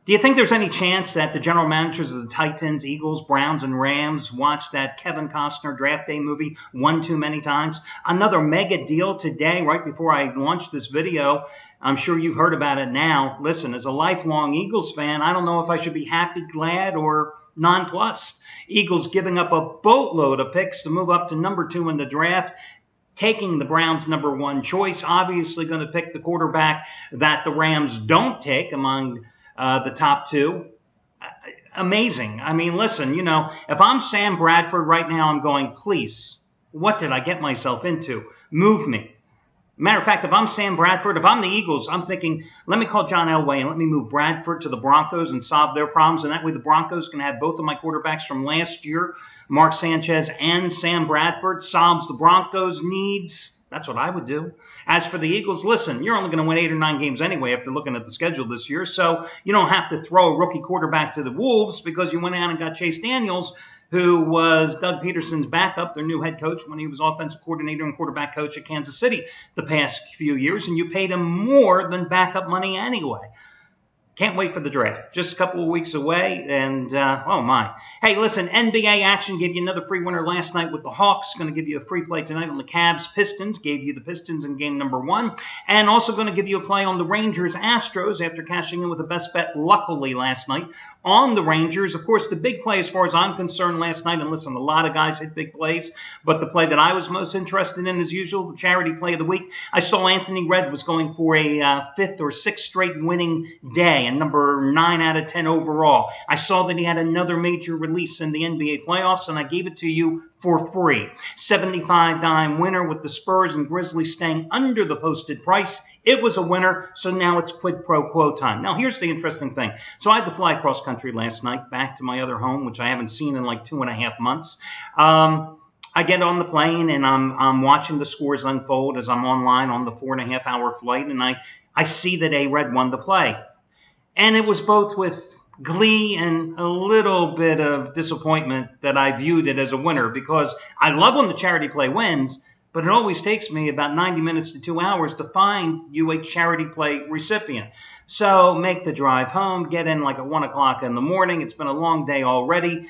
Do you think there's any chance that the general managers of the Titans, Eagles, Browns, and Rams watched that Kevin Costner draft day movie one too many times? Another mega deal today, right before I launched this video. I'm sure you've heard about it now. Listen, as a lifelong Eagles fan, I don't know if I should be happy, glad, or nonplussed. Eagles giving up a boatload of picks to move up to number 2 in the draft, taking the Browns' number 1 choice, obviously going to pick the quarterback that the Rams don't take among the top 2. Amazing. I mean, listen, you know, if I'm Sam Bradford right now, I'm going, please, what did I get myself into? Move me. Matter of fact, if I'm Sam Bradford, if I'm the Eagles, I'm thinking, let me call John Elway and let me move Bradford to the Broncos and solve their problems. And that way the Broncos can have both of my quarterbacks from last year, Mark Sanchez and Sam Bradford, solves the Broncos' needs. That's what I would do. As for the Eagles, listen, you're only going to win 8 or 9 games anyway after looking at the schedule this year, so you don't have to throw a rookie quarterback to the Wolves because you went out and got Chase Daniels, who was Doug Peterson's backup, their new head coach when he was offensive coordinator and quarterback coach at Kansas City the past few years, and you paid him more than backup money anyway. Can't wait for the draft. Just a couple of weeks away, and oh my. Hey, listen, NBA action gave you another free winner last night with the Hawks. Going to give you a free play tonight on the Cavs Pistons. Gave you the Pistons in game number 1. And also going to give you a play on the Rangers Astros after cashing in with the best bet, luckily, last night on the Rangers. Of course, the big play as far as I'm concerned last night, and listen, a lot of guys hit big plays, but the play that I was most interested in, as usual, the charity play of the week, I saw Anthony Redd was going for a 5th or 6th straight winning day, and number 9 out of 10 overall. I saw that he had another major release in the NBA playoffs, and I gave it to you for free. 75-dime winner with the Spurs and Grizzlies staying under the posted price. It was a winner, so now it's quid pro quo time. Now, here's the interesting thing. So I had to fly cross country last night back to my other home, which I haven't seen in like 2.5 months. I get on the plane, and I'm watching the scores unfold as I'm online on the 4.5-hour flight, and I see that A-Red won the play. And it was both with glee and a little bit of disappointment that I viewed it as a winner, because I love when the charity play wins, but it always takes me about 90 minutes to 2 hours to find you a charity play recipient. So make the drive home, get in like at 1 o'clock in the morning. It's been a long day already.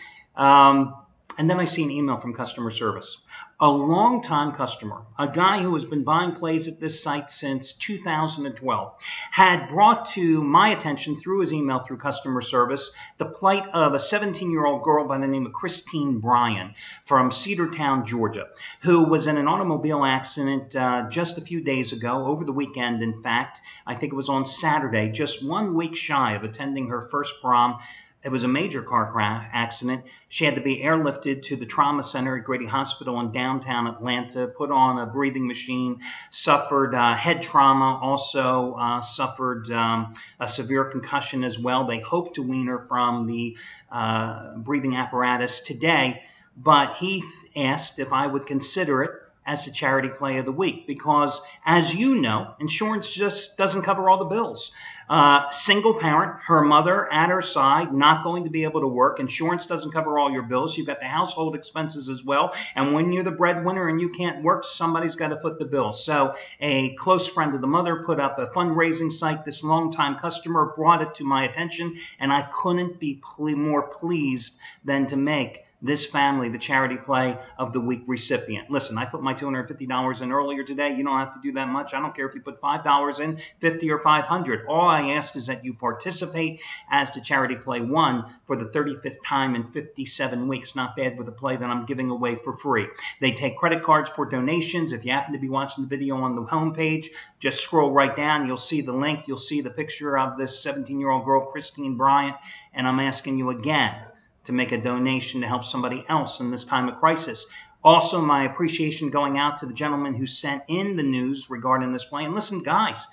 And then I see an email from customer service. A longtime customer, a guy who has been buying plays at this site since 2012, had brought to my attention through his email through customer service the plight of a 17-year-old girl by the name of Christine Bryan from Cedartown, Georgia, who was in an automobile accident just a few days ago, over the weekend, in fact. I think it was on Saturday, just 1 week shy of attending her first prom. It was a major car crash accident. She had to be airlifted to the trauma center at Grady Hospital in downtown Atlanta, put on a breathing machine, suffered head trauma, also suffered a severe concussion as well. They hope to wean her from the breathing apparatus today, but he asked if I would consider it as the charity play of the week because, as you know, insurance just doesn't cover all the bills. Single parent, her mother at her side, not going to be able to work. Insurance doesn't cover all your bills. You've got the household expenses as well. And when you're the breadwinner and you can't work, somebody's got to foot the bill. So a close friend of the mother put up a fundraising site. This longtime customer brought it to my attention, and I couldn't be more pleased than to make this family the charity play of the week recipient. Listen, I put my $250 in earlier today. You don't have to do that much. I don't care if you put $5 in, $50 or $500. All I ask is that you participate as the charity play 1 for the 35th time in 57 weeks. Not bad with a play that I'm giving away for free. They take credit cards for donations. If you happen to be watching the video on the homepage, just scroll right down. You'll see the link. You'll see the picture of this 17-year-old girl, Christine Bryant. And I'm asking you again to make a donation to help somebody else in this time of crisis. Also, my appreciation going out to the gentleman who sent in the news regarding this play. And listen, guys,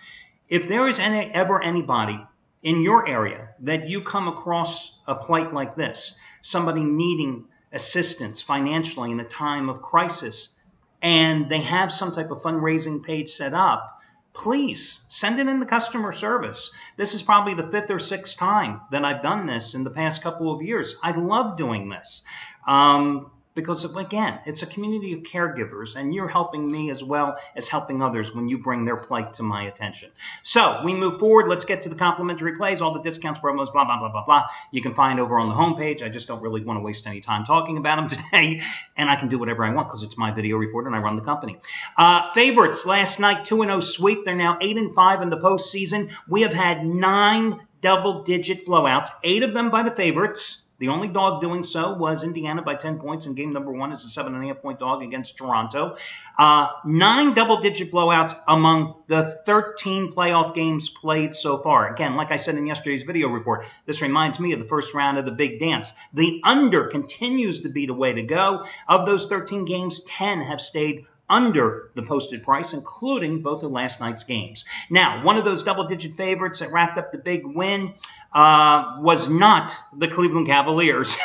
if there is ever anybody in your area that you come across a plight like this, somebody needing assistance financially in a time of crisis, and they have some type of fundraising page set up, please send it in the customer service. This is probably the 5th or 6th time that I've done this in the past couple of years. I love doing this because, again, it's a community of caregivers, and you're helping me as well as helping others when you bring their plight to my attention. So we move forward. Let's get to the complimentary plays, all the discounts, promos, blah, blah, blah, blah, blah. You can find over on the homepage. I just don't really want to waste any time talking about them today, and I can do whatever I want because it's my video report and I run the company. Favorites last night, 2-0 sweep. They're now 8-5 in the postseason. We have had 9 double-digit blowouts, 8 of them by the favorites. The only dog doing so was Indiana by 10 points in game number 1 as a 7.5-point dog against Toronto. 9 double-digit blowouts among the 13 playoff games played so far. Again, like I said in yesterday's video report, this reminds me of the first round of the Big Dance. The under continues to be the way to go. Of those 13 games, 10 have stayed under the posted price, including both of last night's games. Now, one of those double-digit favorites that racked up the big win was not the Cleveland Cavaliers.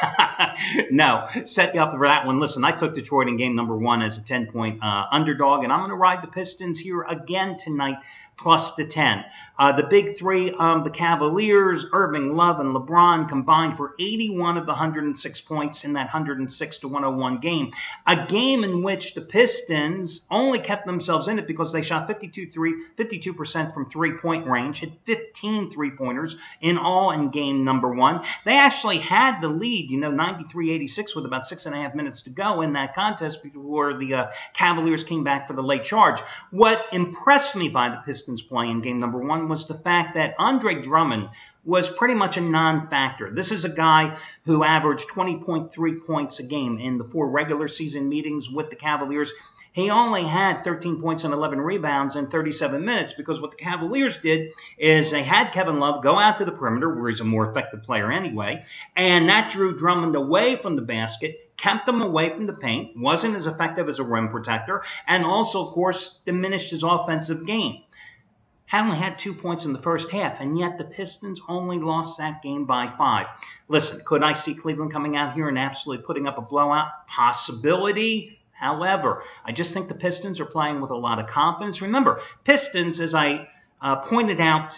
No, set you up for that one. Listen, I took Detroit in game number 1 as a 10-point underdog, and I'm going to ride the Pistons here again tonight, plus the 10. The big three, the Cavaliers, Irving, Love, and LeBron combined for 81 of the 106 points in that 106-101 game. A game in which the Pistons only kept themselves in it because they shot 52% from three-point range, hit 15 three-pointers in all in game number 1. They actually had the lead, 93-86 with about 6.5 minutes to go in that contest before the Cavaliers came back for the late charge. What impressed me by the Pistons play in game number 1 was the fact that Andre Drummond was pretty much a non-factor. This is a guy who averaged 20.3 points a game in the 4 regular season meetings with the Cavaliers. He only had 13 points and 11 rebounds in 37 minutes because what the Cavaliers did is they had Kevin Love go out to the perimeter, where he's a more effective player anyway, and that drew Drummond away from the basket, kept him away from the paint, wasn't as effective as a rim protector, and also, of course, diminished his offensive game. Only had 2 points in the first half, and yet the Pistons only lost that game by 5. Listen, could I see Cleveland coming out here and absolutely putting up a blowout? Possibility. However, I just think the Pistons are playing with a lot of confidence. Remember, Pistons, as I pointed out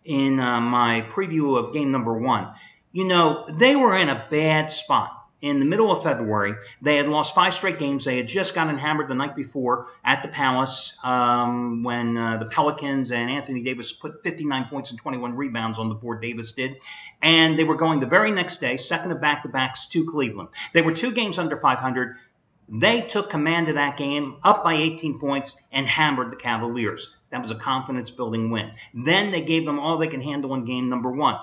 in my preview of game number 1, they were in a bad spot. In the middle of February, they had lost 5 straight games. They had just gotten hammered the night before at the Palace when the Pelicans and Anthony Davis put 59 points and 21 rebounds on the board. Davis did. And they were going the very next day, second of back-to-backs to Cleveland. They were 2 games under 500. They took command of that game, up by 18 points, and hammered the Cavaliers. That was a confidence-building win. Then they gave them all they can handle in game number 1.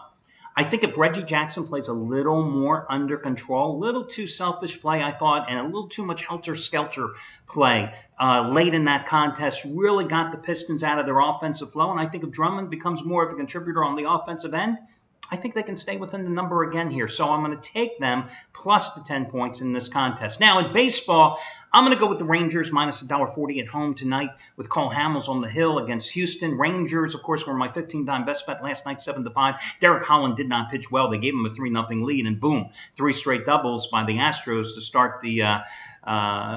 I think if Reggie Jackson plays a little more under control, a little too selfish play, I thought, and a little too much helter-skelter play late in that contest really got the Pistons out of their offensive flow. And I think if Drummond becomes more of a contributor on the offensive end, I think they can stay within the number again here. So I'm going to take them plus the 10 points in this contest. Now, in baseball, I'm going to go with the Rangers minus $1.40 at home tonight with Cole Hamels on the hill against Houston. Rangers, of course, were my 15-time best bet last night, 7-5. Derek Holland did not pitch well. They gave him a 3-0 lead, and boom, 3 straight doubles by the Astros to start the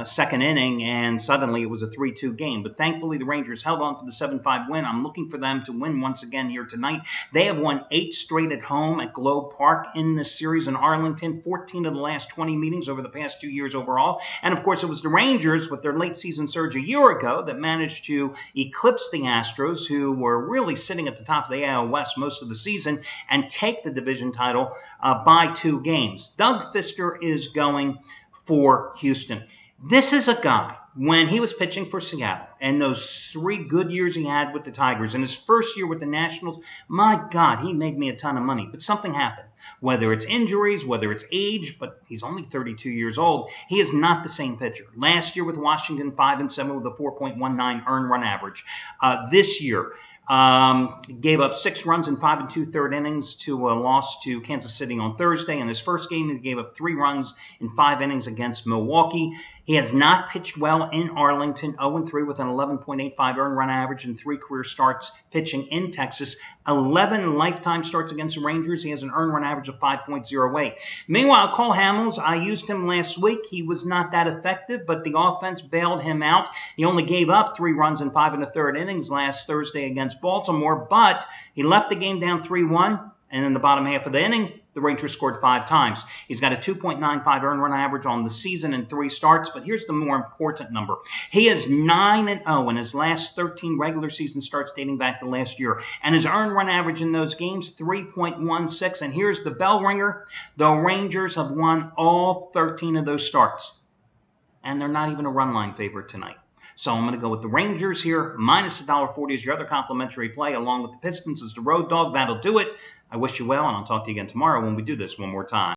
second inning, and suddenly it was a 3-2 game. But thankfully, the Rangers held on for the 7-5 win. I'm looking for them to win once again here tonight. They have won 8 straight at home at Globe Park in this series in Arlington, 14 of the last 20 meetings over the past 2 years overall. And, of course, it was the Rangers with their late season surge a year ago that managed to eclipse the Astros, who were really sitting at the top of the AL West most of the season, and take the division title by 2 games. Doug Fister is going for Houston. This is a guy, when he was pitching for Seattle and those 3 good years he had with the Tigers, in his first year with the Nationals, my God, he made me a ton of money. But something happened. Whether it's injuries, whether it's age, but he's only 32 years old, he is not the same pitcher. Last year with Washington, 5-7 with a 4.19 earned run average. This year, gave up 6 runs in 5 2/3 innings to a loss to Kansas City on Thursday. In his first game, he gave up 3 runs in 5 innings against Milwaukee. He has not pitched well in Arlington, 0-3 with an 11.85 earned run average and 3 career starts pitching in Texas. 11 lifetime starts against the Rangers. He has an earned run average of 5.08. Meanwhile, Cole Hamels, I used him last week. He was not that effective, but the offense bailed him out. He only gave up 3 runs in 5 1/3 innings last Thursday against Baltimore, but he left the game down 3-1. And in the bottom half of the inning, The Rangers scored 5 times. He's got a 2.95 earned run average on the season in 3 starts, but here's the more important number. He is 9-0 in his last 13 regular season starts dating back to last year, and his earned run average in those games, 3.16. And here's the bell ringer. The Rangers have won all 13 of those starts, and they're not even a run line favorite tonight. So I'm going to go with the Rangers here, minus $1.40 is your other complimentary play, along with the Pistons as the road dog. That'll do it. I wish you well, and I'll talk to you again tomorrow when we do this one more time.